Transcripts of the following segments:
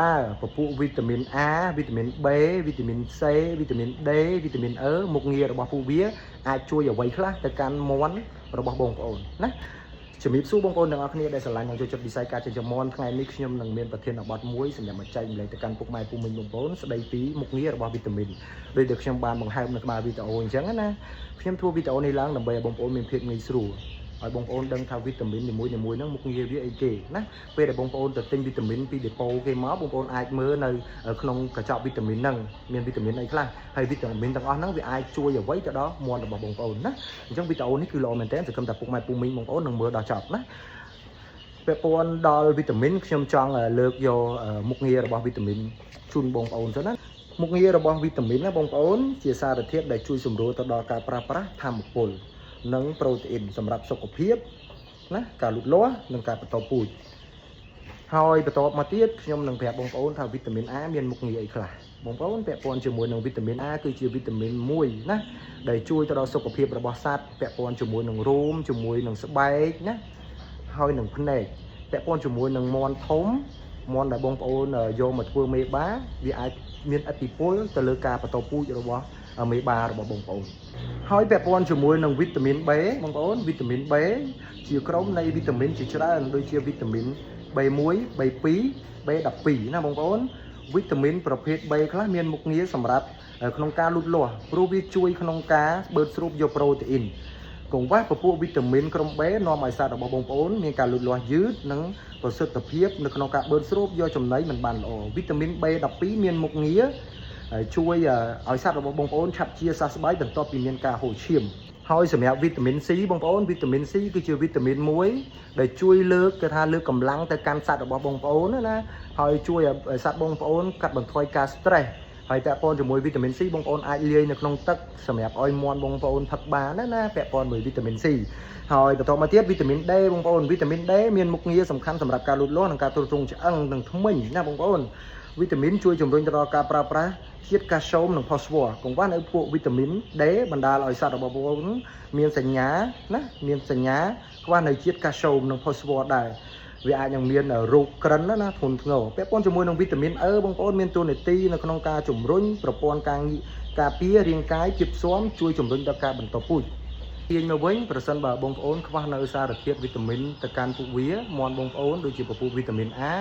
តើពពួកវីតាមីន A វីតាមីន B វីតាមីន C វីតាមីន D វីតាមីន E មុខងាររបស់ពួកវាអាចជួយអ្វីខ្លះទៅកាន់មាន់របស់បងប្អូនណាជំរាបសួរបងប្អូនទាំងអស់គ្នាដែលស្រឡាញ់និងចូលចិត្តវិស័យការចិញ្ចឹមមាន់ថ្ងៃនេះខ្ញុំនឹងមានប្រធានបទមួយសម្រាប់មកចែកម្លែកទៅកាន់ពុកម៉ែពូមីងបងប្អូនស្ដីពីមុខងាររបស់វីតាមីនដោយដែលខ្ញុំបានបង្ហើបនៅក្បាលវីដេអូអញ្ចឹងណាខ្ញុំធ្វើវីដេអូនេះឡើងដើម្បីឲ្យបងប្អូនមានភាពងាយស្រួលឲ្យបងប្អូនដឹងថាវីតាមីននីមួយៗហ្នឹងមុខងារវាអីគេណាពេលដែលបងប្អូនទៅទិញវីតាមីនពីដេប៉ូគេមកបងប្អូនអាចមើលនៅក្នុងកញ្ចប់វីតាមីនហ្នឹងមានវីតាមីនអីខ្លះហើយវីតាមីនទាំងអស់ហ្នឹងវាអាចជួយអ្វីទៅដល់មាន់របស់បងប្អូនណាអញ្ចឹងវីដេអូនេះគឺល្អមែនទែនសង្ឃឹមថាពុកម៉ែពូមីងបងប្អូននឹងមើលដល់ចប់ណាពាក់ព័ន្ធដល់វីតាមីនខ្ញុំចង់លើកយកមុខងាររបស់វីតាមីនជូនបងប្អូនទៅណាមុខងាររបស់វីតាមីនណាបងប្អូនជាសារធាតុដែលជួយសម្រួលទៅដល់ការប្រើប្រាស់ថាមពលនិងប្រូតេអ៊ីនសម្រាប់សុខភាពណាការលូតលាស់និងការបន្តពូជហើយបន្តមកទៀតខ្ញុំនឹងប្រាប់បងប្អូនថាវីតាមីន A មានមុខងារអីខ្លះបងប្អូនពាក់ព័ន្ធជាមួយនឹងវីតាមីន A គឺជាវីតាមីនមួយណាដែលជួយទៅដល់សុខភាពរបស់សត្វពាក់ព័ន្ធជាមួយនឹងរោមជាមួយនឹងស្បែកណាហើយនឹងភ្នែកពាក់ព័ន្ធជាមួយនឹងមាន់ធំមាន់ដែលបងប្អូនយកមកធ្វើមេបាវាអាចមានឥទ្ធិពលទៅលើការបន្តពូជរបស់មេបារបស់បងប្អូនហើយពាក់ព័ន្ធជាមួយនឹងវីតាមីន B បងប្អូនវីតាមីន B ជាក្រុមនៃវីតាមីនជាច្រើនដូចជាវីតាមីន B1 B2 B12 ណាបងប្អូនវីតាមីនប្រភេទ B ខ្លះមានមុខងារសម្រាប់ក្នុងការលូតលាស់ព្រោះវាជួយក្នុងការបឺតស្រូបយកប្រូតេអ៊ីនកង្វះពពួកវីតាមីនក្រុម B នាំឲ្យសត្វរបស់បងប្អូនមានការលូតលាស់យឺតនិងប្រសិទ្ធភាពនៅក្នុងការបឺតស្រូបយកចំណីមិនបានល្អវីតាមីន B12 មានមុខងារជួយឲ្យសត្វរបស់បងប្អូនឆាប់ជាសះស្បើយបន្ទាប់ពីមានការហូរឈាមហើយសម្រាប់វីតាមីន C បងប្អូនវីតាមីន C គឺជាវីតាមីនមួយដែលជួយលើកគេថាលើកកម្លាំងទៅកាន់សត្វរបស់បងប្អូនណាហើយជួយឲ្យសត្វបងប្អូនកាត់បន្ថយការ stress ហើយពាក់ព័ន្ធជាមួយវីតាមីន C បងប្អូនអាចលាយនៅក្នុងទឹកសម្រាប់ឲ្យមាន់បងប្អូនផឹកបានណាពាក់ព័ន្ធមួយវីតាមីន C ហើយបន្តមកទៀតវីតាមីន D បងប្អូនវីតាមីន D មានមុខងារសំខាន់សម្រាប់ការលូតលាស់និងការទ្រទ្រង់ឆ្អឹងនិងធ្មេញណាបងប្អូនវីតាមីនជួយជំរុញទៅដល់ការប្រើប្រាស់ជាតិកាល់ស្យូមនិងផូស្វ័រកង្វះនៅពួកវីតាមីន D បណ្ដាលឲ្យសត្វរបស់បងប្អូនមានសញ្ញាណាមានសញ្ញាខ្វះនៅជាតិកាល់ស្យូមនិងផូស្វ័រដែរវាអាចនឹងមានរោគក្រិនណាធ្ងន់ធ្ងរពាក់ព័ន្ធជាមួយនឹងវីតាមីន E បងប្អូនមានតួនាទីនៅក្នុងការជំរុញប្រព័ន្ធការពាររាងកាយភាពស៊ាំជួយជំរុញដល់ការបន្តពូជទាញមកវិញប្រសិនបើបងប្អូនខ្វះនៅសារធាតុវីតាមីនទៅកាន់ពួកវាមាន់បងប្អូនដូចជាពពួកវីតាមីន A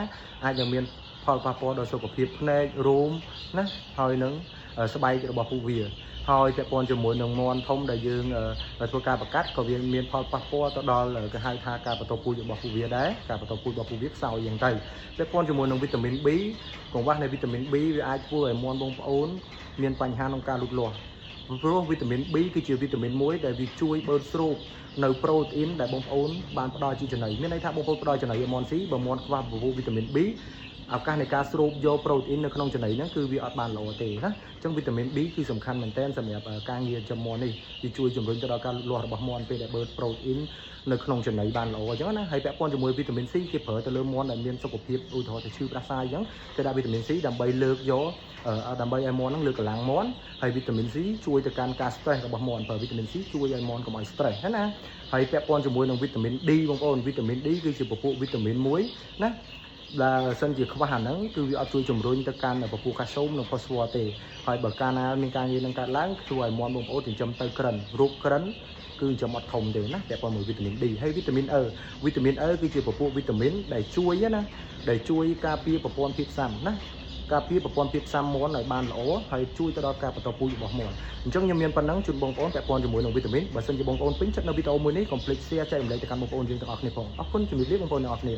អាចនឹងមានផលប៉ះពាល់ដល់សុខភាពភ្នែករោមណាហើយនឹងស្បែករបស់ពួកវាហើយពាក់ព័ន្ធជាមួយនឹងមាន់ធំដែលយើងធ្វើការបង្កាត់ក៏វាមានផលប៉ះពាល់ទៅដល់គេហៅថាការបន្តពូជរបស់ពួកវាដែរការបន្តពូជរបស់ពួកវាខ្សោយយ៉ាងទៅពាក់ព័ន្ធជាមួយនឹងវីតាមីន B កង្វះនៃវីតាមីន B វាអាចធ្វើឲ្យមាន់បងប្អូនមានបញ្ហាក្នុងការលូតលាស់ព្រោះវីតាមីន B គឺជាវីតាមីនមួយដែលវាជួយបឺតស្រូបនៅប្រូតអ៊ីនដែលបងប្អូនបានផ្ដល់ជាចំណីមានន័យថាបងប្អូនផ្ដល់ចំណីឲ្យមាន់ស៊ីបើមាន់ខ្វះពពួកវីតាមីន B ឱកាសនៃការស្រូបយកប្រូតអ៊ីននៅក្នុងចំណីហ្នឹងគឺវាអត់បានល្អទេណាអញ្ចឹងវីតាមីន B គឺសំខាន់មែនទែនសម្រាប់ការងារចិញ្ចឹមមាន់នេះវាជួយជំរុញទៅដល់ការលូតលាស់របស់មាន់ពេលដែលបឺតប្រូតអ៊ីននៅក្នុងចំណីបានល្អអញ្ចឹងណាហើយពាក់ព័ន្ធជាមួយវីតាមីន C គេប្រើទៅលើមាន់ដែលមានសុខភាពឧទាហរណ៍ទៅឈឺផ្ដាសាយអញ្ចឹងគេដាក់វីតាមីន C ដើម្បីលើកយកដើម្បីឲ្យមាន់ហ្នឹងលើកកម្លាំងមាន់ហើយវីតាមីន C ជួយទៅកាន់ការ stress របស់មាន់ព្រោះវីតាមីន C ជួយឲ្យមាន់កុំឲ្យ stress ណាហើយពាក់ព័ន្ធជាមួយនឹងវីតាមីន D បងប្អូនវីតាមីន D គឺជាពពួកវីតាមីនមួយណាដែលសិនជាខ្វះអាហ្នឹងគឺវាអត់ជួយជំរុញទៅកាន់ពពួកកាល់ស្យូមនិងផូស្វ័រទេហើយបើកាលណាមានការងារនឹងកើតឡើងជួយឲ្យមាន់បងប្អូនចិញ្ចឹមទៅក្រិនរោគក្រិនគឺចិញ្ចឹមអត់ធំទេណាពាក់ព័ន្ធមួយវីតាមីន D ហើយវីតាមីន E វីតាមីន E គឺជាពពួកវីតាមីនដែលជួយណាដែលជួយការពារប្រព័ន្ធភាពស៊ាំណាការពារប្រព័ន្ធភាពស៊ាំមាន់ឲ្យបានល្អហើយជួយទៅដល់ការបន្តពូជរបស់មាន់អញ្ចឹងខ្ញុំមានប៉ុណ្ណឹងជូនបងប្អូនពាក់ព័ន្ធជាមួយនឹងវីតាមីនបើសិនជាបងប្អូនពេញចិត្តនៅវីដេអូមួយនេះកុំភ្លេច share ចែករំលែកទៅកាន់បងប្អូនយើងទាំងអស់គ្នាផងអរគុណជំរាបលាបងប្អូនទាំងអស់គ្នា